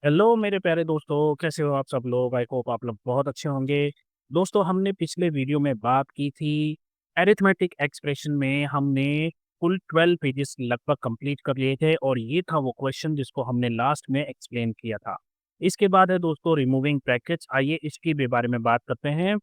Hello मेरे प्यारे दोस्तों, कैसे हो आप सब लोग? आई होप आप लोग बहुत अच्छे होंगे। दोस्तों, हमने पिछले वीडियो में बात की थी अरिथमेटिक एक्सप्रेशन में हमने कुल 12 पेजेस लगभग कंप्लीट कर लिए थे और ये था वो क्वेश्चन जिसको हमने लास्ट में एक्सप्लेन किया था। इसके बाद है दोस्तों रिमूविंग ब्रैकेट्स। आइए इसके भी बारे में बात करते हैं।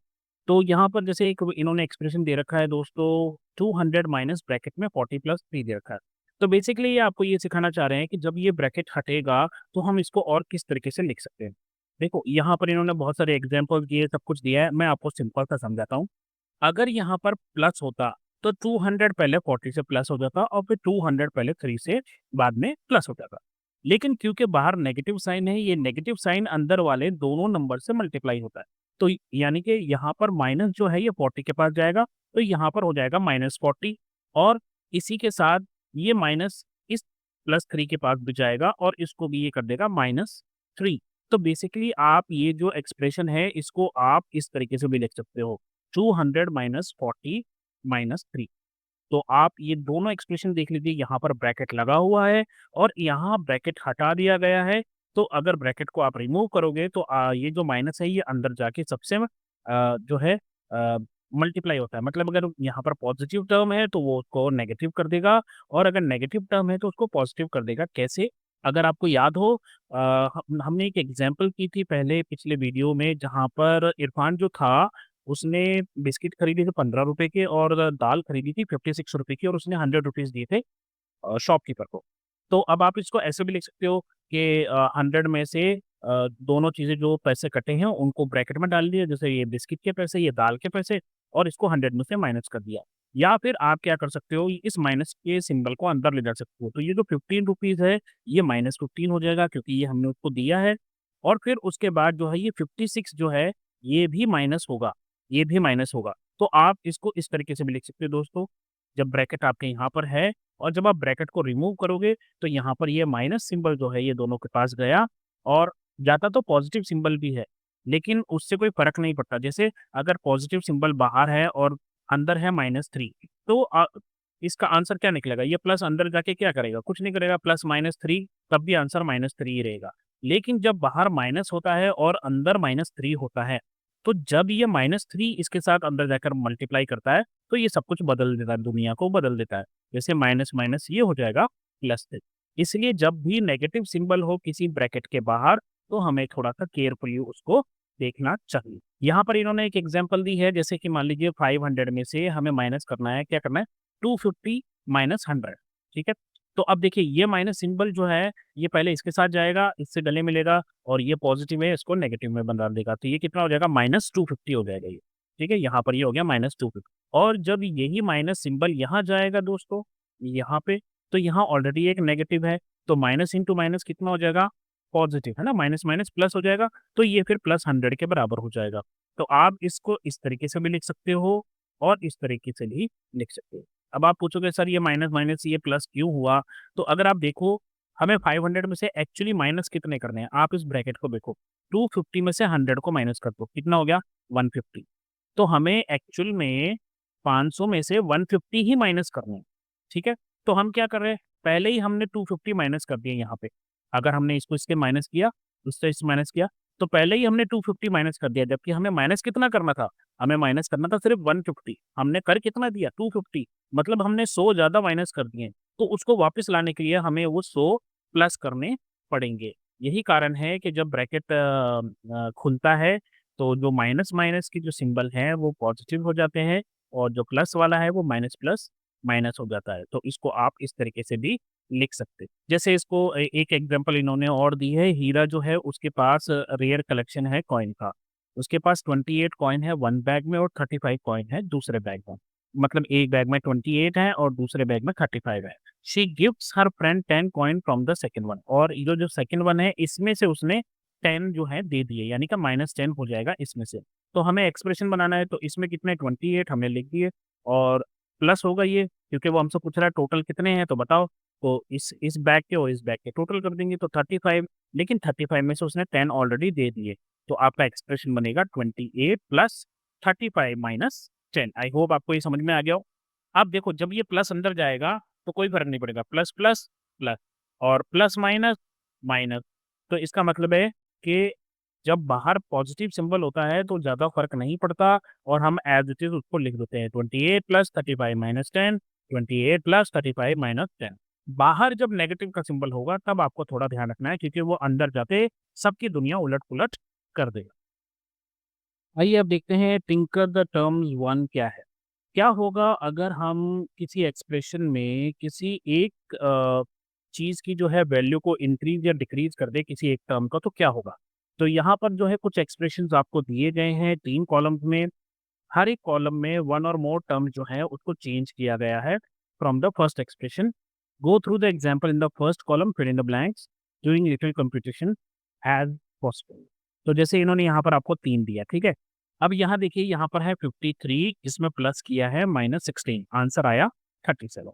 तो यहाँ पर जैसे एक इन्होंने एक्सप्रेशन दे रखा है दोस्तों, 200 माइनस ब्रैकेट में 40 प्लस 3 दे रखा है। तो बेसिकली ये आपको ये सिखाना चाह रहे हैं कि जब ये ब्रैकेट हटेगा तो हम इसको और किस तरीके से लिख सकते हैं। देखो, यहाँ पर इन्होंने बहुत सारे एग्ज़ाम्पल दिए, सब कुछ दिया है, मैं आपको सिंपल सा समझाता हूँ। अगर यहाँ पर प्लस होता, तो 200 पहले 40 से प्लस हो जाता और फिर 200 पहले 3 से बाद में प्लस हो जाता। लेकिन क्योंकि बाहर नेगेटिव साइन है, ये नेगेटिव साइन अंदर वाले दोनों नंबर से मल्टीप्लाई होता है। तो यानी कि यहाँ पर माइनस जो है ये 40 के पास जाएगा, तो यहाँ पर हो जाएगा -40 और इसी के साथ ये माइनस इस +3 के पास भी जाएगा और इसको भी ये कर देगा -3। तो बेसिकली आप ये जो एक्सप्रेशन है इसको आप इस तरीके से भी लिख सकते हो, 200 माइनस 40 माइनस 3। तो आप ये दोनों एक्सप्रेशन देख लीजिए, यहाँ पर ब्रैकेट लगा हुआ है और यहाँ ब्रैकेट हटा दिया गया है। तो अगर ब्रैकेट को आप रिमूव करोगे तो ये जो माइनस है ये अंदर जाके सबसे जो है मल्टीप्लाई होता है। मतलब अगर यहाँ पर पॉजिटिव टर्म है तो वो उसको नेगेटिव कर देगा और अगर नेगेटिव टर्म है तो उसको पॉजिटिव कर देगा। कैसे? अगर आपको याद हो, हमने एक एग्जांपल की थी पहले पिछले वीडियो में, जहाँ पर इरफान जो था उसने बिस्किट खरीदे थे ₹15 के और दाल खरीदी थी ₹56 की और उसने ₹100 दिए थे शॉपकीपर को। तो अब आप इसको ऐसे भी लिख सकते हो कि 100 में से दोनों चीज़ें जो पैसे कटे हैं उनको ब्रैकेट में डाल दिया, जैसे ये बिस्किट के पैसे, ये दाल के पैसे और इसको 100 में से माइनस कर दिया। या फिर आप क्या कर सकते हो, इस माइनस के सिंबल को अंदर ले जा सकते हो। तो ये जो ₹15 है, ये -15 हो जाएगा क्योंकि ये हमने उसको दिया है और फिर उसके बाद जो है ये 56 जो है, ये भी माइनस होगा, ये भी माइनस होगा। तो आप इसको इस तरीके से भी लिख सकते हो दोस्तों, जब ब्रैकेट आपके यहाँ पर है और जब आप ब्रैकेट को रिमूव करोगे तो यहाँ पर ये माइनस सिंबल जो है ये दोनों के पास गया और जाता तो पॉजिटिव सिंबल भी है, लेकिन उससे कोई फ़र्क नहीं पड़ता। जैसे अगर पॉजिटिव सिंबल बाहर है और अंदर है -3, तो इसका आंसर क्या निकलेगा? ये प्लस अंदर जाके क्या करेगा? कुछ नहीं करेगा, प्लस -3 तब भी आंसर -3 ही रहेगा। लेकिन जब बाहर माइनस होता है और अंदर -3 होता है, तो जब ये -3 इसके साथ अंदर जाकर मल्टीप्लाई करता है, तो ये सब कुछ बदल देता है, दुनिया को बदल देता है। जैसे माइनस माइनस ये हो जाएगा प्लस से। इसलिए जब भी नेगेटिव सिंबल हो किसी ब्रैकेट के बाहर, तो हमें थोड़ा-सा केयरफुली उसको देखना चाहिए। यहाँ पर इन्होंने एक एग्ज़ाम्पल दी है, जैसे कि मान लीजिए 500 में से हमें माइनस करना है, क्या करना है? 250 माइनस 100, ठीक है? तो अब देखिए ये माइनस सिंबल जो है, ये पहले इसके साथ जाएगा, इससे गले मिलेगा और ये पॉज़िटिव है, इसको नेगेटिव में बदल देगा। तो ये कितना हो जाएगा? -250 हो जाएगा ये, ठीक है? यहाँ पर ये हो गया -250 और जब यही माइनस सिंबल यहाँ जाएगा दोस्तों, यहाँ पे, तो यहाँ ऑलरेडी एक नेगेटिव है, तो माइनस इंटू माइनस कितना हो जाएगा? पॉज़िटिव, है ना? माइनस माइनस प्लस हो जाएगा, तो ये फिर प्लस 100 के बराबर हो जाएगा। तो आप इसको इस तरीके से भी लिख सकते हो और इस तरीके से भी लिख सकते हो। अब आप पूछोगे सर ये माइनस माइनस ये प्लस क्यों हुआ? तो अगर आप देखो, हमें 500 में से एक्चुअली माइनस कितने करने हैं? आप इस ब्रैकेट को देखो, 250 में से 100 को माइनस कर दो, कितना हो गया? 150। तो हमें एक्चुअल में 500 में से 150 ही माइनस करने हैं, ठीक है? तो हम क्या कर रहे हैं, पहले ही हमने 250 माइनस कर दिए यहाँ पे। अगर हमने इसको इसके माइनस किया, उससे इस माइनस किया, तो पहले ही हमने 250 माइनस कर दिया, जबकि हमें माइनस कितना करना था? हमें माइनस करना था सिर्फ 150, हमने कर कितना दिया? 250, मतलब हमने 100 ज़्यादा माइनस कर दिए। तो उसको वापस लाने के लिए हमें वो 100 प्लस करने पड़ेंगे। यही कारण है कि जब ब्रैकेट खुलता है, तो जो माइनस की जो सिंबल है वो पॉजिटिव हो जाते हैं और जो प्लस वाला है वो माइनस प्लस माइनस हो जाता है। तो इसको आप इस तरीके से भी लिख सकते हैं। जैसे इसको एक एग्ज़ाम्पल इन्होंने और दी है, हीरा जो है उसके पास रेयर कलेक्शन है कॉइन का। उसके पास 28 कॉइन है 1 बैग में और 35 कॉइन है दूसरे बैग में। मतलब एक बैग में 28 है और दूसरे बैग में 35 है। She gives her friend 10 coin from the second one, और ये जो सेकंड वन है इसमें से उसने 10 जो है दे दिए, यानी कि -10 हो जाएगा इसमें से। तो हमें एक्सप्रेशन बनाना है, तो इसमें कितने 28 हमने लिख दिए और प्लस होगा ये, क्योंकि वो हमसे पूछ रहा है टोटल कितने हैं तो बताओ। तो इस बैग के और इस बैग के टोटल कर देंगे तो 35, लेकिन 35 में से उसने 10 ऑलरेडी दे दिए। तो आपका एक्सप्रेशन बनेगा 28 प्लस 35 माइनस 10। आई होप आपको ये समझ में आ गया हो। अब देखो, जब ये प्लस अंदर जाएगा तो कोई फ़र्क नहीं पड़ेगा, प्लस प्लस प्लस और प्लस माइनस माइनस। तो इसका मतलब है कि जब बाहर पॉजिटिव सिंबल होता है तो ज़्यादा फ़र्क नहीं पड़ता और हम एज़ इट इज़ उसको लिख देते हैं 28 + 35 - 10, 28 + 35 - 10। बाहर जब नेगेटिव का सिंबल होगा तब आपको थोड़ा ध्यान रखना है क्योंकि वो अंदर जाते सबकी दुनिया उलट-पुलट कर देगा। आइए अब देखते हैं टिंकर द टर्म्स 1 क्या है? क्या होगा अगर हम किसी एक्सप्रेशन में किसी एक चीज़ की जो है वैल्यू को इंक्रीज़ या डिक्रीज़ कर दें किसी एक टर्म का तो क्या होगा? तो यहाँ पर जो है कुछ एक्सप्रेशंस आपको दिए गए हैं 3 कॉलम्स में। हर एक कॉलम में 1 और मोर टर्म्स जो है उसको चेंज किया गया है from the first expression. Go through the example in the first column, fill in the blanks doing little computation as possible. तो जैसे इन्होंने यहाँ पर आपको 3 दिया, ठीक है? अब यहाँ देखिए यहाँ पर है 53 इसमें प्लस किया है -16 आंसर आया 37।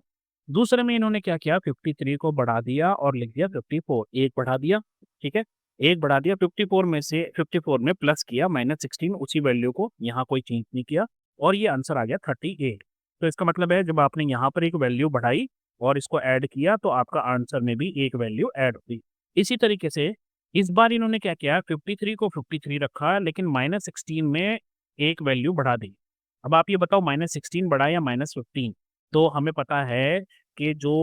दूसरे में इन्होंने क्या किया 53 को बढ़ा दिया और लिख दिया 54 1 बढ़ा दिया, ठीक है? 1 बढ़ा दिया 54 में से 54 में प्लस किया -16 उसी वैल्यू को यहाँ कोई चेंज नहीं किया और ये आंसर आ गया 38। तो इसका मतलब है जब आपने यहाँ पर एक वैल्यू बढ़ाई और इसको ऐड किया तो आपका आंसर में भी एक वैल्यू ऐड हुई। इसी तरीके से इस बार इन्होंने क्या किया 53 को 53 रखा लेकिन -16 में एक वैल्यू बढ़ा दी। अब आप ये बताओ -16 बढ़ा या -15? तो हमें पता है कि जो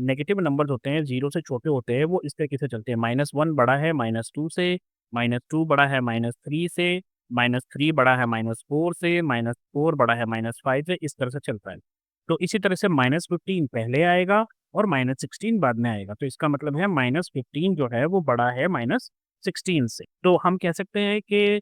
नेगेटिव नंबर्स होते हैं 0 से छोटे होते हैं वो इस तरीके से चलते हैं -1 बड़ा है -2 से, -2 बड़ा है -3 से, -3 बड़ा है -4 से, -4 बड़ा है -5 से, इस तरह से चलता है। तो इसी तरह से -15 पहले आएगा और -16 बाद में आएगा। तो इसका मतलब है -15 जो है वो बड़ा है -16 से। तो हम कह सकते हैं कि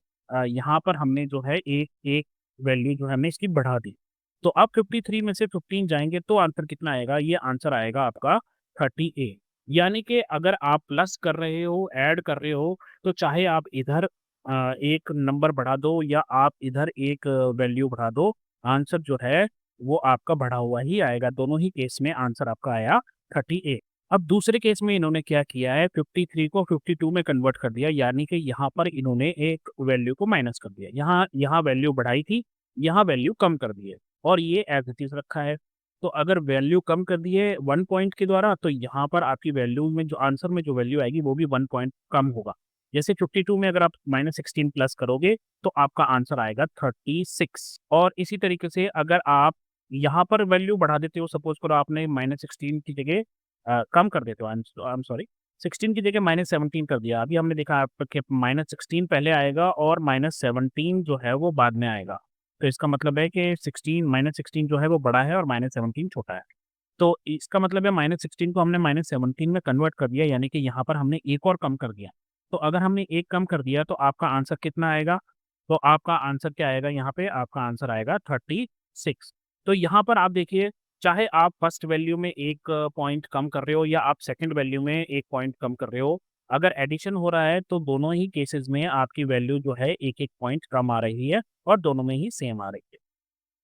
यहाँ पर हमने जो है एक एक वैल्यू जो है हमने इसकी बढ़ा दी। तो अब 53 में से 15 जाएँगे तो आंसर कितना आएगा? ये आंसर आएगा आपका 38। यानी कि अगर आप प्लस कर रहे हो, ऐड कर रहे हो, तो चाहे आप इधर एक नंबर बढ़ा दो या आप इधर एक वैल्यू बढ़ा दो, आंसर जो है वो आपका बढ़ा हुआ ही आएगा। दोनों ही केस में आंसर आपका आया 38। अब दूसरे केस में इन्होंने क्या किया है 53 को 52 में कन्वर्ट कर दिया यानी कि यहाँ पर इन्होंने एक वैल्यू को माइनस कर दिया। यहाँ यहाँ वैल्यू बढ़ाई थी, यहाँ वैल्यू कम कर दी है और ये एज़ इट इज़ रखा है। तो अगर वैल्यू कम कर दी है 1 पॉइंट के द्वारा तो यहाँ पर आपकी वैल्यू में जो आंसर में जो वैल्यू आएगी वो भी 1 पॉइंट कम होगा। जैसे 52 में अगर आप -16 प्लस करोगे तो आपका आंसर आएगा 36 और इसी तरीके से अगर आप यहाँ पर वैल्यू बढ़ा देते हो सपोज़ करो आपने -16 की जगह कम कर देते हो आई एम सॉरी 16 की जगह -17 कर दिया। अभी हमने देखा आपके -16 पहले आएगा और -17 जो है वो बाद में आएगा। तो इसका मतलब है कि 16 जो है वो बड़ा है और -17 छोटा है। तो इसका मतलब है -16 को हमने -17 में कन्वर्ट कर दिया यानी कि यहाँ पर हमने एक और कम कर दिया। तो अगर हमने एक कम कर दिया तो आपका आंसर कितना आएगा? तो आपका आंसर क्या आएगा यहाँ पे? आपका आंसर आएगा 36। तो यहाँ पर आप देखिए चाहे आप फर्स्ट वैल्यू में 1 पॉइंट कम कर रहे हो या आप सेकंड वैल्यू में 1 पॉइंट कम कर रहे हो, अगर एडिशन हो रहा है तो दोनों ही केसेज़ में आपकी वैल्यू जो है 1-1 पॉइंट कम आ रही है और दोनों में ही सेम आ रही है।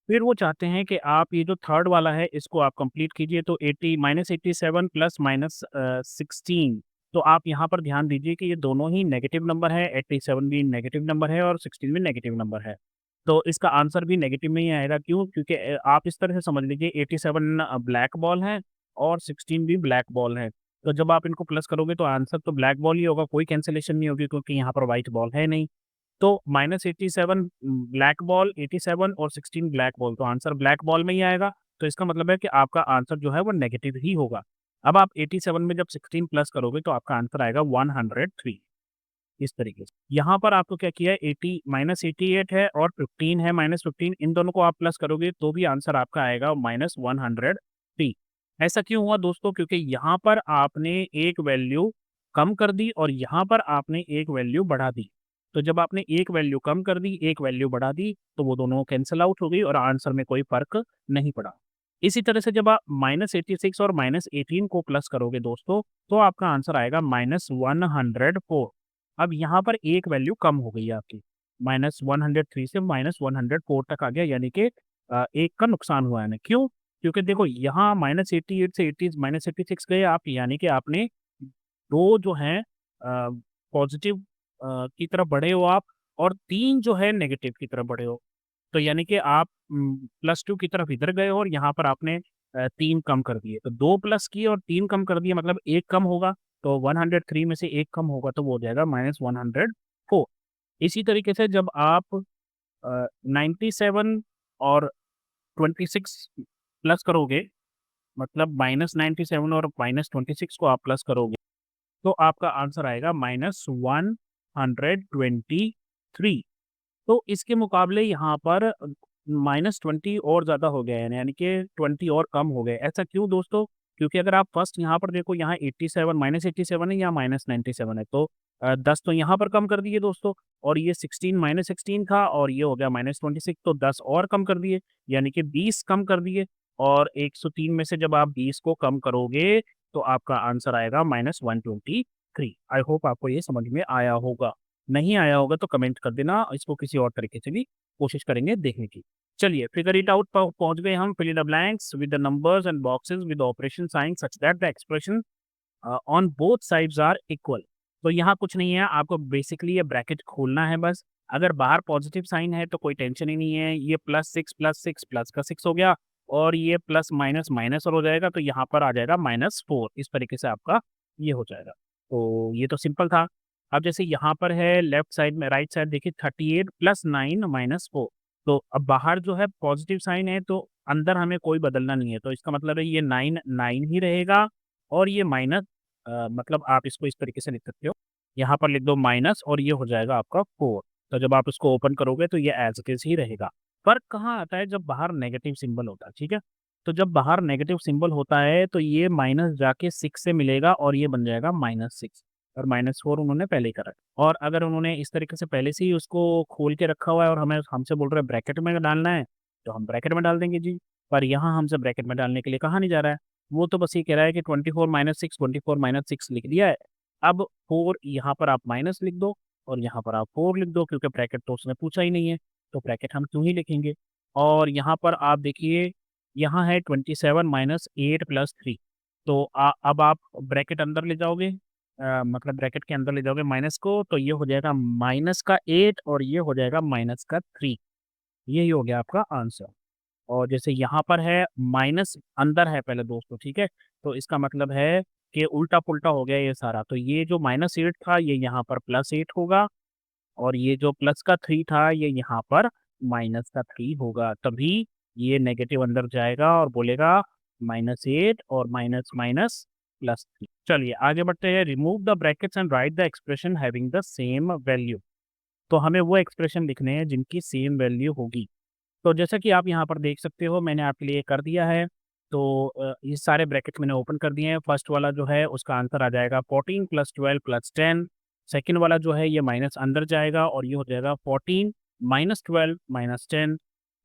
फिर वो चाहते हैं कि आप ये जो थर्ड वाला है इसको आप कंप्लीट कीजिए तो 80 -87 प्लस -16 तो आप यहाँ पर ध्यान दीजिए कि ये दोनों ही नेगेटिव नंबर है, 87 भी नेगेटिव नंबर है और 16 भी नेगेटिव नंबर है। तो इसका आंसर भी नेगेटिव में ही आएगा क्यों? क्योंकि आप इस तरह से समझ लीजिए 87 ब्लैक बॉल है और 16 भी ब्लैक बॉल है। तो जब आप इनको प्लस करोगे तो आंसर तो ब्लैक बॉल ही होगा, कोई कैंसलेशन नहीं होगी क्योंकि यहाँ पर व्हाइट बॉल है नहीं। तो -87 ब्लैक बॉल, 87 और 16 ब्लैक बॉल, तो आंसर ब्लैक बॉल में ही आएगा। तो इसका मतलब है कि आपका आंसर जो है वो नेगेटिव ही होगा। अब आप 87 में जब 16 प्लस करोगे तो आपका आंसर आएगा 103 इस तरीके से। यहाँ पर आपको क्या किया है 80 -88 है और 15 है -15 इन दोनों को आप प्लस करोगे तो भी आंसर आपका आएगा -103। ऐसा क्यों हुआ दोस्तों? क्योंकि यहाँ पर आपने एक वैल्यू कम कर दी और यहाँ पर आपने एक वैल्यू बढ़ा दी। तो जब आपने एक वैल्यू कम कर दी, एक वैल्यू बढ़ा दी, तो वो दोनों कैंसल आउट हो गई और आंसर में कोई फ़र्क नहीं पड़ा। इसी तरह से जब आप -86 और -18 को प्लस करोगे दोस्तों, तो आपका आंसर आएगा -104। अब यहाँ पर एक वैल्यू कम हो गई है आपकी, -103 से -104 तक आ गया यानी कि 1 का नुकसान हुआ है हमें। क्यों? क्योंकि देखो यहाँ -88 से 80 -86 गए आप यानी कि आपने 2 जो हैं पॉज़िटिव की तरफ बढ़े हो आप और 3 जो है नेगेटिव की तरफ बढ़े हो। तो यानी कि आप +2 की तरफ इधर गए हो और यहाँ पर आपने 3 कम कर दिए। तो 2 प्लस किए और 3 कम कर दिए मतलब 1 कम होगा। तो 103 में से 1 कम होगा तो वो हो जाएगा -104। इसी तरीके से जब आप 97 और 26 प्लस करोगे, मतलब -97 और -26 को आप प्लस करोगे, तो आपका आंसर आएगा -123। तो इसके मुकाबले यहाँ पर -20 और ज़्यादा हो गया है, यानी कि 20 और कम हो गए। ऐसा क्यों दोस्तों? क्योंकि अगर आप फर्स्ट यहाँ पर देखो, यहाँ 87 -87 है, यहाँ -97 है, तो 10 तो यहाँ पर कम कर दिए दोस्तों, और ये 16 -16 था और ये हो गया -26, तो 10 और कम कर दिए, यानी कि 20 कम कर दिए। और 103 में से जब आप 20 को कम करोगे, तो आपका आंसर आएगा -123। आई होप आपको ये समझ में आया होगा। नहीं आया होगा तो कमेंट कर देना, इसको किसी और तरीके से भी कोशिश करेंगे देखने की। चलिए, फिगर इट आउट पहुँच गए हम। Fill in the blanks with the numbers and boxes with operation sign such that the expression on both sides are equal. तो यहाँ कुछ नहीं है, आपको बेसिकली ये ब्रैकेट खोलना है बस। अगर बाहर पॉजिटिव साइन है तो कोई टेंशन ही नहीं है, ये +6 +6 प्लस का 6 हो गया, और ये प्लस माइनस माइनस और हो जाएगा, तो यहाँ पर आ जाएगा -4। इस तरीके से आपका ये हो जाएगा। तो ये तो सिंपल था। अब जैसे यहाँ पर है लेफ्ट साइड में, राइट साइड देखिए, 38 + 9 -4। तो अब बाहर जो है पॉजिटिव साइन है, तो अंदर हमें कोई बदलना नहीं है, तो इसका मतलब है ये 9 9 ही रहेगा, और ये माइनस मतलब आप इसको इस तरीके से लिख सकते हो, यहाँ पर लिख दो माइनस, और ये हो जाएगा आपका 4। तो जब आप इसको ओपन करोगे तो ये एज़ इट इज़ ही रहेगा। फ़र्क कहाँ आता है? जब बाहर नेगेटिव सिंबल होता है, ठीक है? तो जब बाहर नेगेटिव सिंबल होता है तो ये माइनस जाके 6 से मिलेगा और ये बन जाएगा -6, और -4 उन्होंने पहले ही करा है। और अगर उन्होंने इस तरीके से पहले से ही उसको खोल के रखा हुआ है और हमें हमसे बोल रहे हैं ब्रैकेट में डालना है, तो हम ब्रैकेट में डाल देंगे जी। पर यहाँ हमसे ब्रैकेट में डालने के लिए कहा नहीं जा रहा है। वो तो बस ये कह रहा है कि 24 - 6 लिख दिया है। अब 4 यहाँ पर आप माइनस लिख दो, और यहाँ पर आप 4 लिख दो, क्योंकि ब्रैकेट तो उसने पूछा ही नहीं है, तो ब्रैकेट हम क्यों ही लिखेंगे। और यहाँ पर आप देखिए, यहाँ है 27 - 8 + 3। तो अब आप ब्रैकेट अंदर ले जाओगे, मतलब ब्रैकेट के अंदर ले जाओगे माइनस को, तो ये हो जाएगा -8 और ये हो जाएगा -3। यही हो गया आपका आंसर। और जैसे यहाँ पर है माइनस अंदर है पहले दोस्तों, ठीक है? तो इसका मतलब है कि उल्टा-पुल्टा हो गया ये सारा। तो ये जो -8 था ये यहाँ पर +8 होगा, और ये जो प्लस का 3 था ये यहाँ पर माइनस का 3 होगा। तभी ये नेगेटिव अंदर जाएगा और बोलेगा -8 और माइनस माइनस +3। चलिए आगे बढ़ते हैं। Remove the brackets and right the expression having the same value. तो हमें वो एक्सप्रेशन लिखने हैं जिनकी सेम वैल्यू होगी। तो जैसा कि आप यहाँ पर देख सकते हो, मैंने आपके लिए कर दिया है। तो ये सारे ब्रैकेट मैंने ओपन कर दिए हैं। फर्स्ट वाला जो है उसका आंसर आ जाएगा 14 + 12 + 10। सेकंड वाला जो है ये माइनस अंदर जाएगा और ये हो जाएगा 14 - 12 - 10।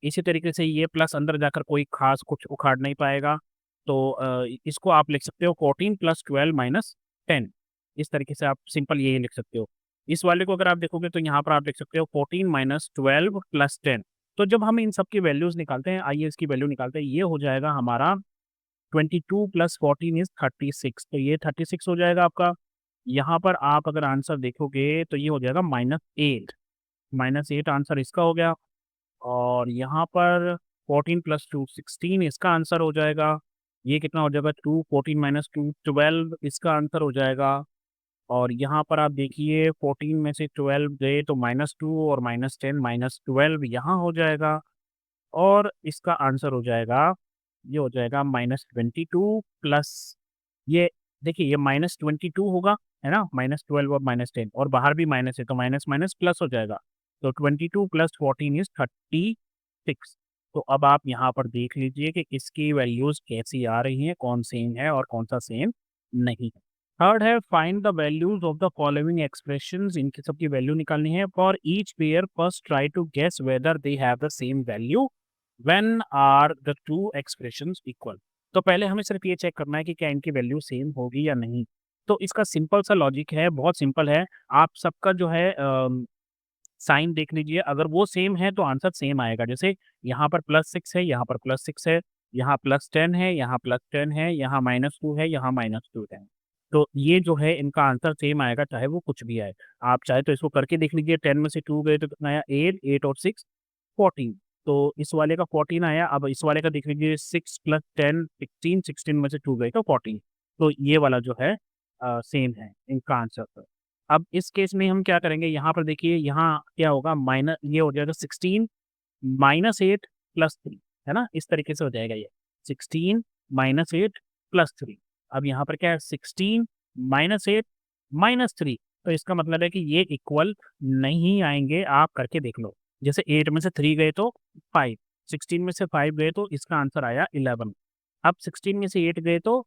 इसी तरीके से ये प्लस अंदर जाकर कोई ख़ास कुछ उखाड़ नहीं पाएगा। तो इसको आप लिख सकते हो 14 + 12 - 10। इस तरीके से आप सिंपल यही लिख सकते हो। इस वाले को अगर आप देखोगे तो यहाँ पर आप लिख सकते हो 14 - 12 + 10। तो जब हम इन सब की वैल्यूज़ निकालते हैं, आइए इसकी वैल्यू निकालते हैं, ये हो जाएगा हमारा 22 + 14 इज़ 36, तो ये 36 हो जाएगा आपका। यहाँ पर आप अगर आंसर देखोगे तो ये हो जाएगा -8, -8 आंसर इसका हो गया। और यहाँ पर 14 + 2 16 इसका आंसर हो जाएगा। ये कितना हो जाएगा 2, 14 - 2 12 इसका आंसर हो जाएगा। और यहाँ पर आप देखिए 14 में से 12 गए तो -2, और -10 -12 यहाँ हो जाएगा। और इसका आंसर हो जाएगा, ये हो जाएगा -22 प्लस, ये देखिए ये -22 होगा, है ना? -12 और -10, और बाहर भी माइनस है तो माइनस माइनस प्लस हो जाएगा। तो 22 + 14 इज़ 36। तो अब आप यहाँ पर देख लीजिए कि इसकी वैल्यूज़ कैसी आ रही हैं, कौन सेम है और कौन-सा सेम नहीं है। थर्ड है find the values of the following expressions. इनकी सबकी वैल्यू निकालनी है। For each pair first try to guess whether they have the same value when are the two expressions equal. तो पहले हमें सिर्फ ये चेक करना है कि क्या इनकी वैल्यू सेम होगी या नहीं। तो इसका सिंपल सा लॉजिक है, बहुत सिंपल है। आप सबका जो है साइन देख लीजिए, अगर वो सेम है तो आंसर सेम आएगा। जैसे यहाँ पर +6 है, यहाँ पर +6 है, यहाँ +10 है, यहाँ +10 है, यहाँ -2 है, यहाँ -2 है। तो ये जो है इनका आंसर सेम आएगा, चाहे वो कुछ भी आए। आप चाहे तो इसको करके देख लीजिए, 10 में से 2 गए तो कितना आया 8, 8 और 6 14। तो इस वाले का 14 आया। अब इस वाले का देख लीजिए 6 + 10 16, 16 में से 2 गए तो 14। तो ये वाला जो है सेम है इनका आंसर। तो अब इस केस में हम क्या करेंगे, यहाँ पर देखिए यहाँ क्या होगा, माइनस ये हो जाएगा 16 -8 + 3, है ना? इस तरीके से हो जाएगा ये 16 -8 + 3। अब यहाँ पर क्या है 16 -8 -3, तो इसका मतलब है कि ये इक्वल नहीं आएँगे, आप करके देख लो। जैसे 8 में से 3 गए तो 5, 16 में से 5 गए तो इसका आंसर आया 11। अब 16 में से 8 गए तो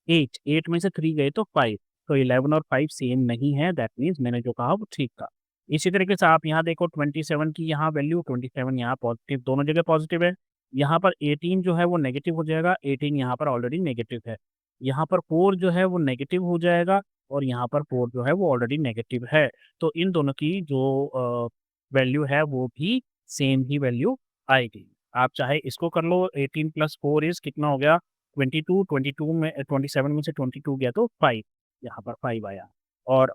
8, 8 में से 3 गए तो 5, तो 11 और 5 सेम नहीं है, दैट मीन्स मैंने जो कहा वो ठीक था। इसी तरीके से आप यहाँ देखो 27 की यहाँ वैल्यू, 27 यहाँ पॉज़िटिव, दोनों जगह पॉज़िटिव है। यहाँ पर 18 जो है वो नेगेटिव हो जाएगा, 18 यहाँ पर ऑलरेडी नेगेटिव है। यहाँ पर 4 जो है वो नेगेटिव हो जाएगा और यहाँ पर 4 जो है वो ऑलरेडी नेगेटिव है। तो इन दोनों की जो वैल्यू है वो भी सेम ही वैल्यू आएगी। आप चाहे इसको कर लो, 18 + 4 इज़ कितना हो गया 22, 22 में 27 में से 22 गया तो 5, यहाँ पर 5 आया। और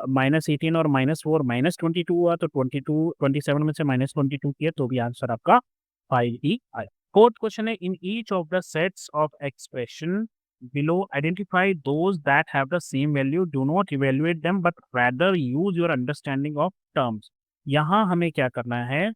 -18 और -4 -22 हुआ तो 22 27 में से -22 किया तो भी आंसर आपका 5 ही आया। फोर्थ क्वेश्चन है, in each of the sets of expression below identify those that have the same value, do not evaluate them but rather use your understanding of terms. यहाँ हमें क्या करना है,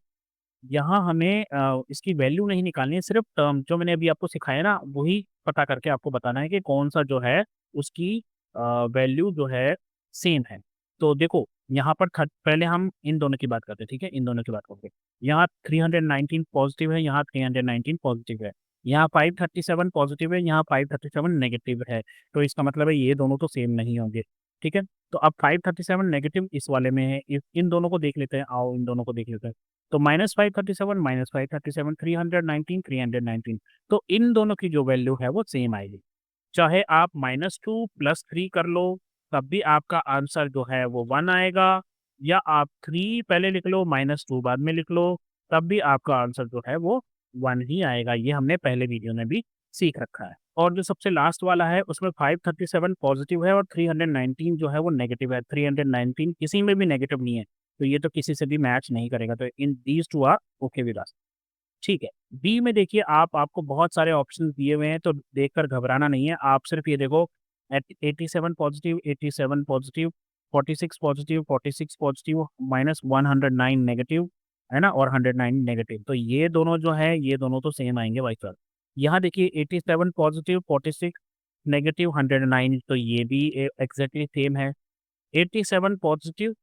यहाँ हमें इसकी वैल्यू नहीं निकालनी है, सिर्फ़ टर्म जो मैंने अभी आपको सिखाया ना, वही पता करके आपको बताना है कि कौन-सा जो है उसकी अ, वैल्यू जो है सेम है। तो देखो, यहाँ पर थ पहले हम इन दोनों की बात करते हैं, ठीक है? इन दोनों की बात करते हैं। यहाँ 319 पॉज़िटिव है, यहाँ 319 पॉज़िटिव है। यहाँ 537 पॉज़िटिव है, यहाँ 537 नेगेटिव है। तो इसका मतलब है ये दोनों तो सेम नहीं होंगे, ठीक है? तो अब 537 नेगेटिव इस वाले में है, इस इन दोनों को देख लेते हैं, आओ इन दोनों को देख लेते हैं। तो -537 -537 319 319, तो इन दोनों की जो वैल्यू है वो सेम आएगी। चाहे आप -2 + 3 कर लो, तब भी आपका आंसर जो है वो 1 आएगा, या आप 3 पहले लिख लो, -2 बाद में लिख लो, तब भी आपका आंसर जो है वो 1 ही आएगा। ये हमने पहले वीडियो में भी सीख रखा है। और जो सबसे लास्ट वाला है उसमें 537 पॉज़िटिव है और 319 जो है वो नेगेटिव है। 319 किसी में भी नेगेटिव नहीं है, तो ये तो किसी से भी मैच नहीं करेगा। तो in these 2 are okay with us. ठीक है। बी में देखिए, आपको बहुत सारे ऑप्शंस दिए हुए हैं, तो देखकर घबराना नहीं है। आप सिर्फ़ ये देखो, 87 positive, 87 positive, 46 positive, 46 positive, -109 negative, है ना? और 109 नेगेटिव। तो ये दोनों जो है, ये दोनों तो सेम आएँगे भाई साहब। यहाँ देखिए 87 पॉज़िटिव, 46 नेगेटिव, 109, तो ये भी एग्ज़ैक्टली सेम है। 87 पॉज़िटिव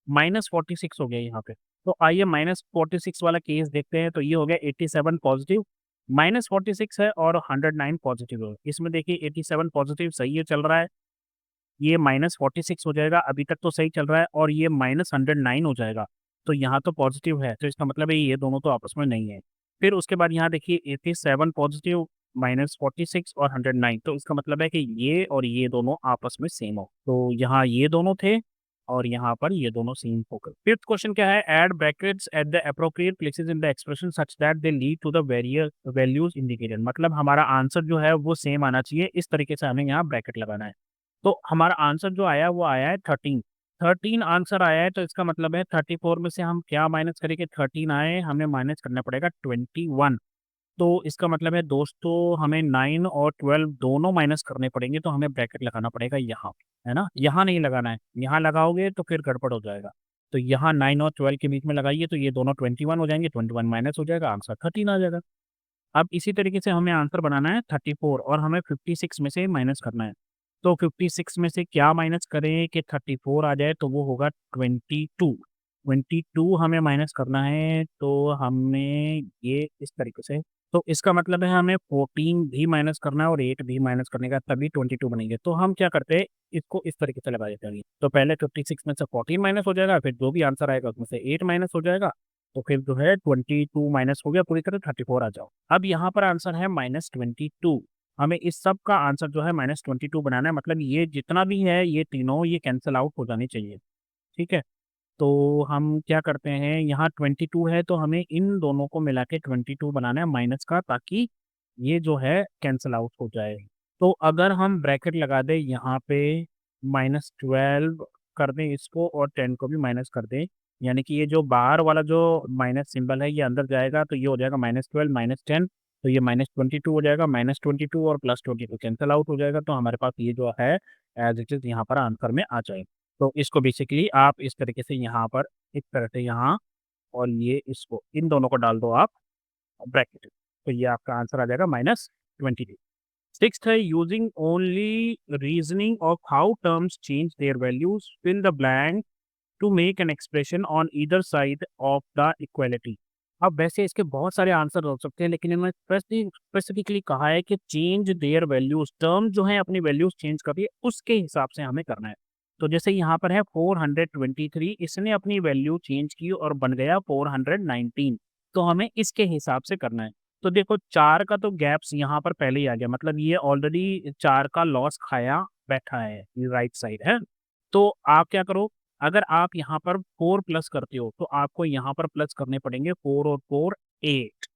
-46 हो गया यहाँ पे। तो आइए -46 वाला केस देखते हैं, तो ये हो गया 87 पॉज़िटिव, -46 है और 109 पॉज़िटिव है। इसमें देखिए 87 पॉज़िटिव सही है, चल रहा है, ये -46 हो जाएगा, अभी तक तो सही चल रहा है, और ये -109 हो जाएगा। तो यहाँ तो पॉज़िटिव है, तो इसका मतलब है ये दोनों तो आपस में नहीं है। फिर उसके बाद यहाँ देखिए 87 पॉज़िटिव, -46 और 109, तो इसका मतलब है कि ये और ये दोनों आपस में सेम हो। तो यहाँ ये दोनों थे और यहाँ पर ये दोनों सेम हो गए। फिफ्थ क्वेश्चन क्या है, add brackets at the appropriate places in the expression such that they lead to the various values indicated. मतलब हमारा आंसर जो है वो सेम आना चाहिए, इस तरीके से हमें यहाँ ब्रैकेट लगाना है। तो हमारा आंसर जो आया वो आया है 13, 13 आंसर आया है, तो इसका मतलब है 34 में से हम क्या माइनस करेंगे, 13 आए, हमें माइनस करना पड़ेगा 21। तो इसका मतलब है दोस्तों, हमें 9 और 12 दोनों माइनस करने पड़ेंगे, तो हमें ब्रैकेट लगाना पड़ेगा यहाँ, है ना? यहाँ नहीं लगाना है, यहाँ लगाओगे तो फिर गड़बड़ हो जाएगा। तो यहाँ 9 और 12 के बीच में लगाइए, तो ये दोनों 21 हो जाएँगे, 21 माइनस हो जाएगा, आंसर 13 आ जाएगा। अब इसी तरीके से हमें आंसर बनाना है 34 और हमें 56 में से माइनस करना है। तो 56 में से क्या माइनस करें कि 34 आ जाए, तो वो होगा 22। 22 हमें माइनस करना है, तो हमें ये इस तरीके से, तो इसका मतलब है हमें 14 भी माइनस करना है और 8 भी माइनस करने का, तभी 22 बनेंगे। तो हम क्या करते हैं, इसको इस तरीके से लगा देते हैं। तो पहले 56 में से 14 माइनस हो जाएगा, फिर जो भी आंसर आएगा उसमें से 8 माइनस हो जाएगा, तो फिर जो है 22 माइनस हो गया पूरी तरह, 34 आ जाओ। अब यहाँ पर आंसर है -22। हमें इस सब का आंसर जो है -22 बनाना है, मतलब ये जितना भी है ये तीनों ये कैंसल आउट हो जानी चाहिए, ठीक है? तो हम क्या करते हैं, यहाँ 22 है तो हमें इन दोनों को मिला के 22 बनाना है माइनस का, ताकि ये जो है कैंसल आउट हो जाए। तो अगर हम ब्रैकेट लगा दें यहाँ पे, -12 कर दें इसको और 10 को भी माइनस कर दें, यानी कि ये जो बाहर वाला जो माइनस सिंबल है ये अंदर जाएगा, तो ये हो जाएगा -12 -10, तो ये -22 हो जाएगा, -22 और +22 कैंसल आउट हो जाएगा, तो हमारे पास ये जो है एज इट इज़ यहाँ पर आंसर में आ जाए। तो इसको बेसिकली आप इस तरीके से यहाँ पर इस तरह से यहाँ और ये इसको इन दोनों को डाल दो आप ब्रैकेट, तो ये आपका आंसर आ जाएगा -22। सिक्स्थ है using only reasoning of how terms change their values, fill the blank to make an expression on either side of the equality. अब वैसे इसके बहुत सारे आंसर हो सकते हैं, लेकिन इन्होंने स्पेसिफिकली कहा है कि चेंज देयर वैल्यूज, टर्म जो है अपनी वैल्यूज चेंज कर रही है उसके हिसाब से हमें करना है। तो जैसे यहाँ पर है 423, इसने अपनी वैल्यू चेंज की और बन गया 419, तो हमें इसके हिसाब से करना है। तो देखो 4 का तो गैप्स यहाँ पर पहले ही आ गया, मतलब ये ऑलरेडी 4 का लॉस खाया बैठा है, ये राइट साइड है। तो आप क्या करो, अगर आप यहाँ पर 4 प्लस करते हो तो आपको यहाँ पर प्लस करने पड़ेंगे 4 और 4 8।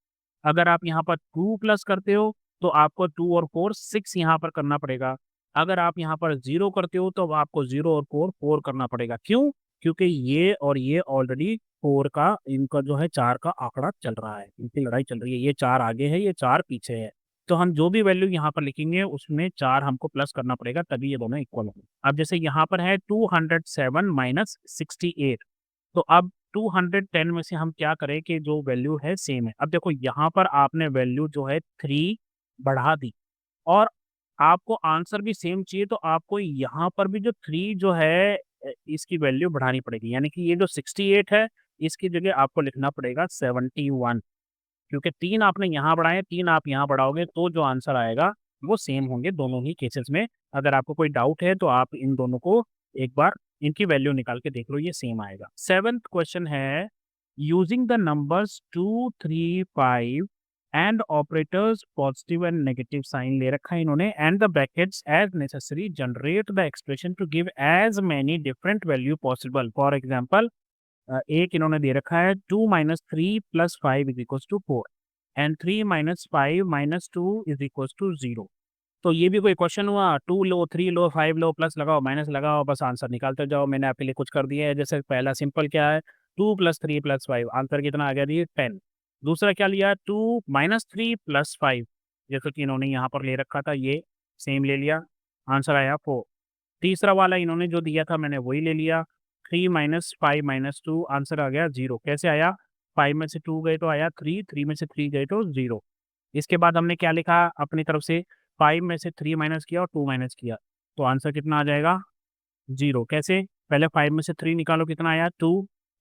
अगर आप यहाँ पर 2 प्लस करते हो तो आपको 2 और 4 6 यहाँ पर करना पड़ेगा। अगर आप यहाँ पर 0 करते हो तो आपको 0 और 4 4 करना पड़ेगा। क्यों? क्योंकि ये और ये ऑलरेडी 4 का इनका जो है 4 का आंकड़ा चल रहा है, इनकी लड़ाई चल रही है। ये 4 आगे है, ये 4 पीछे है। तो हम जो भी वैल्यू यहाँ पर लिखेंगे उसमें 4 हमको प्लस करना पड़ेगा, तभी ये दोनों इक्वल होंगे। अब जैसे यहाँ पर है 207 माइनस 68, तो अब 210 में से हम क्या करें कि जो वैल्यू है सेम है। अब देखो यहाँ पर आपने वैल्यू जो है 3 बढ़ा दी और आपको आंसर भी सेम चाहिए, तो आपको यहाँ पर भी जो 3 जो है इसकी वैल्यू बढ़ानी पड़ेगी। यानी कि ये जो 68 है इसकी जगह आपको लिखना पड़ेगा 71, क्योंकि 3 आपने यहाँ बढ़ाए, 3 आप यहाँ बढ़ाओगे तो जो आंसर आएगा वो सेम होंगे दोनों ही केसेस में। अगर आपको कोई डाउट है तो आप इन दोनों को एक बार इनकी वैल्यू निकाल के देख लो, ये सेम आएगा। 7th क्वेश्चन है using the numbers 2, 3, 5 and operators positive and negative sign ले रखा है इन्होंने, and the brackets as necessary generate the expression to give as many different value possible. For example एक इन्होंने दे रखा है 2 minus 3 plus 5 is equal to 4 and 3 minus 5 minus 2 is equal to 0। तो ये भी कोई क्वेश्चन हुआ? 2 लो, 3 लो, 5 लो, प्लस लगाओ, माइनस लगाओ, बस आंसर निकालते जाओ। मैंने आपके लिए कुछ कर दिया है। जैसे पहला सिंपल क्या है, 2 प्लस 3 प्लस 5, आंसर कितना आ गया जी 10। दूसरा क्या लिया, 2 माइनस 3 प्लस 5, जैसे कि इन्होंने यहाँ पर ले रखा था ये सेम ले लिया, आंसर आया 4। तीसरा वाला इन्होंने जो दिया था मैंने वही ले लिया, 3 माइनस 5 माइनस 2, आंसर आ गया 0। कैसे आया? 5 में से 2 गए तो आया 3, 3 में से 3 गए तो 0। इसके बाद हमने क्या लिखा अपनी तरफ से, 5 में से 3 माइनस किया और 2 माइनस किया, तो आंसर कितना आ जाएगा 0। कैसे? पहले 5 में से 3 निकालो, कितना आया 2,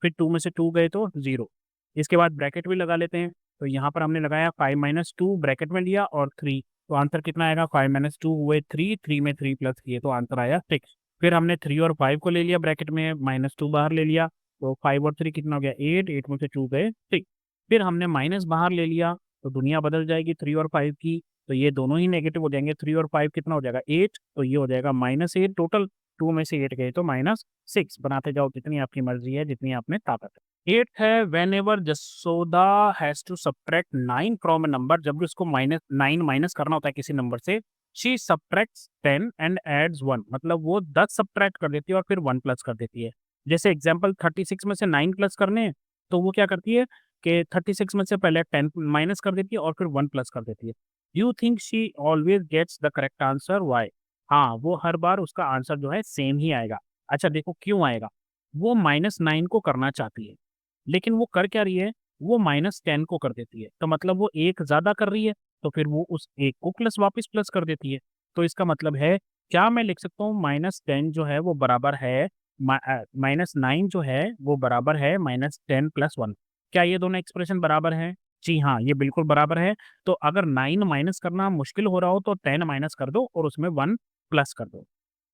फिर 2 में से 2 गए तो 0। इसके बाद ब्रैकेट भी लगा लेते हैं, तो यहाँ पर हमने लगाया 5 माइनस 2 ब्रैकेट में लिया और 3, तो आंसर कितना आएगा 5 माइनस 2 हुए 3, 3 में 3 प्लस किए तो आंसर आया 6। फिर हमने 3 और 5 को ले लिया ब्रैकेट में, माइनस 2 बाहर ले लिया, तो 5 और 3 कितना हो गया 8, 8 में से 2 गए 6। फिर हमने माइनस बाहर ले लिया, तो दुनिया बदल जाएगी 3 और 5 की, तो ये दोनों ही नेगेटिव हो जाएंगे। 3 और 5 कितना हो जाएगा 8, तो ये हो जाएगा -8 टोटल, 2 में से 8 गए तो -6। बनाते जाओ, जितनी आपकी मर्जी है, जितनी आप में ताकत है। 8th है whenever Jasoda has to subtract 9 from a number, जब भी उसको -9 माइनस करना होता है किसी नंबर से, शी सब्ट्रैक्ट्स 10 एंड एड्स 1, मतलब वो 10 सब्ट्रैक्ट कर देती है और फिर 1 प्लस कर देती है। जैसे एग्जांपल 36 में से 9 प्लस करने हैं, तो वो क्या करती है कि 36 में से पहले 10 माइनस कर देती है और फिर 1 प्लस कर देती है। You think she always gets the correct answer, why? हाँ, वो हर बार उसका आंसर जो है सेम ही आएगा। अच्छा देखो क्यों आएगा, वो -9 को करना चाहती है, लेकिन वो कर क्या रही है, वो -10 को कर देती है, तो मतलब वो एक ज़्यादा कर रही है, तो फिर वो उस एक को प्लस वापस प्लस कर देती है। तो इसका मतलब है, क्या मैं लिख सकता हूँ -10 जो है वो बराबर है -9 जो है वो बराबर है -10 प्लस 1। क्या ये दोनों एक्सप्रेशन बराबर हैं? जी हाँ, ये बिल्कुल बराबर है। तो अगर 9 माइनस करना मुश्किल हो रहा हो तो 10 माइनस कर दो और उसमें 1 प्लस कर दो।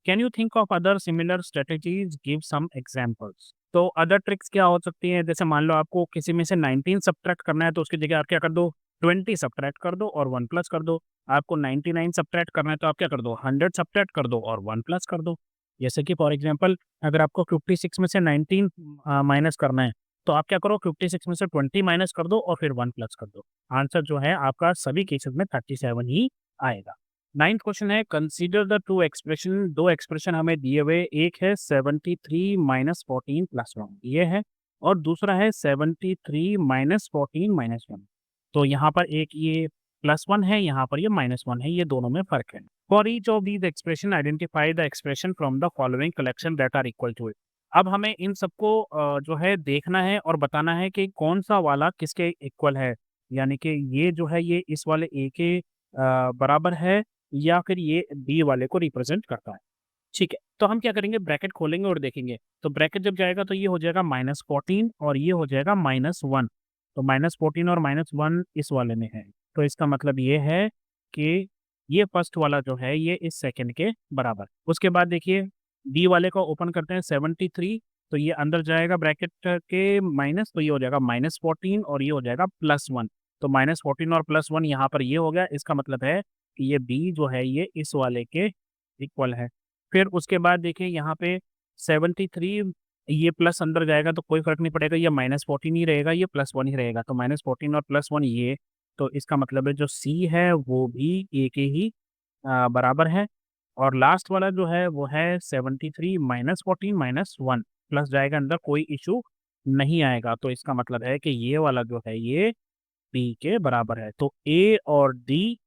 Can you think of other similar strategies, give some examples. तो अदर ट्रिक्स क्या हो सकती हैं, जैसे मान लो आपको किसी में से 19 सब्ट्रैक्ट करना है, तो उसकी जगह आप क्या कर दो, 20 सब्ट्रैक्ट कर दो और 1 प्लस कर दो। आपको 99 सब्ट्रैक्ट करना है तो आप क्या कर दो, 100 सब्ट्रैक्ट कर दो और 1 प्लस कर दो। जैसे कि फॉर एग्जांपल अगर आपको 56 में से 19 माइनस करना है, तो आप क्या करो, 56 में से 20 माइनस कर दो और फिर 1 प्लस कर दो। आंसर जो है आपका सभी केसेस में 37 ही आएगा। 9th क्वेश्चन है कंसीडर द टू एक्सप्रेशन, दो एक्सप्रेशन हमें दिए हुए, एक है 73 माइनस 14 प्लस 1 ये है, और दूसरा है 73 माइनस 14 माइनस 1। तो यहाँ पर एक ये +1 है, यहाँ पर ये -1 है, ये दोनों में फ़र्क है। For each of these expression identify the expression from the following collection that are equal to it. अब हमें इन सबको जो है देखना है और बताना है कि कौन सा वाला किसके इक्वल है, यानी कि ये जो है ये इस वाले ए के बराबर है या फिर ये बी वाले को रिप्रेजेंट करता है। ठीक है, तो हम क्या करेंगे, ब्रैकेट खोलेंगे और देखेंगे। तो ब्रैकेट जब जाएगा तो ये हो जाएगा -14 और ये हो जाएगा -1। तो -14 और -1 इस वाले में है। तो इसका मतलब ये है कि ये फर्स्ट वाला जो है ये इस सेकंड के बराबर। उसके बाद देखिए डी वाले को ओपन करते हैं 73, तो ये अंदर जाएगा ब्रैकेट के माइनस, तो ये हो जाएगा -14 और ये हो जाएगा +1। तो -14 और +1 यहाँ पर ये हो गया। इसका मतलब है कि ये बी जो है ये इस वाले के इक्वल है। फिर उसके बाद देखिए यहाँ पे 73, ये प्लस अंदर जाएगा तो कोई फ़र्क नहीं पड़ेगा, ये -14 ही रहेगा, ये +1 ही रहेगा। तो -14 और +1 ये, तो इसका मतलब है जो सी है वो भी ए के ही बराबर है। और लास्ट वाला जो है वो है 73 -14 -1 प्लस जाएगा अंदर, कोई इश्यू नहीं आएगा। तो इसका मतलब है कि ये वाला जो है ये बी के बराबर है। तो ए और डी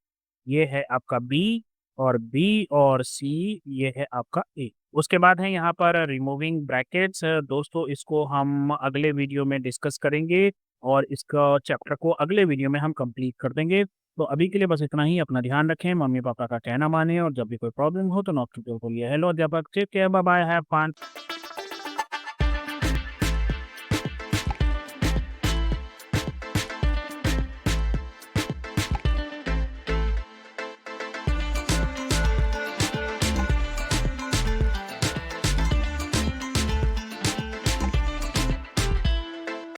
ये है आपका बी और बी और सी ये है आपका ए। उसके बाद है यहाँ पर रिमूविंग ब्रैकेट्स। दोस्तों इसको हम अगले वीडियो में डिस्कस करेंगे और इसका चैप्टर को अगले वीडियो में हम कंप्लीट कर देंगे। तो अभी के लिए बस इतना ही। अपना ध्यान रखें, मम्मी-पापा का कहना मानें और जब भी कोई प्रॉब्लम हो तो नॉक टू बोलिए। हेलो अध्यापक, take care, bye bye, have fun.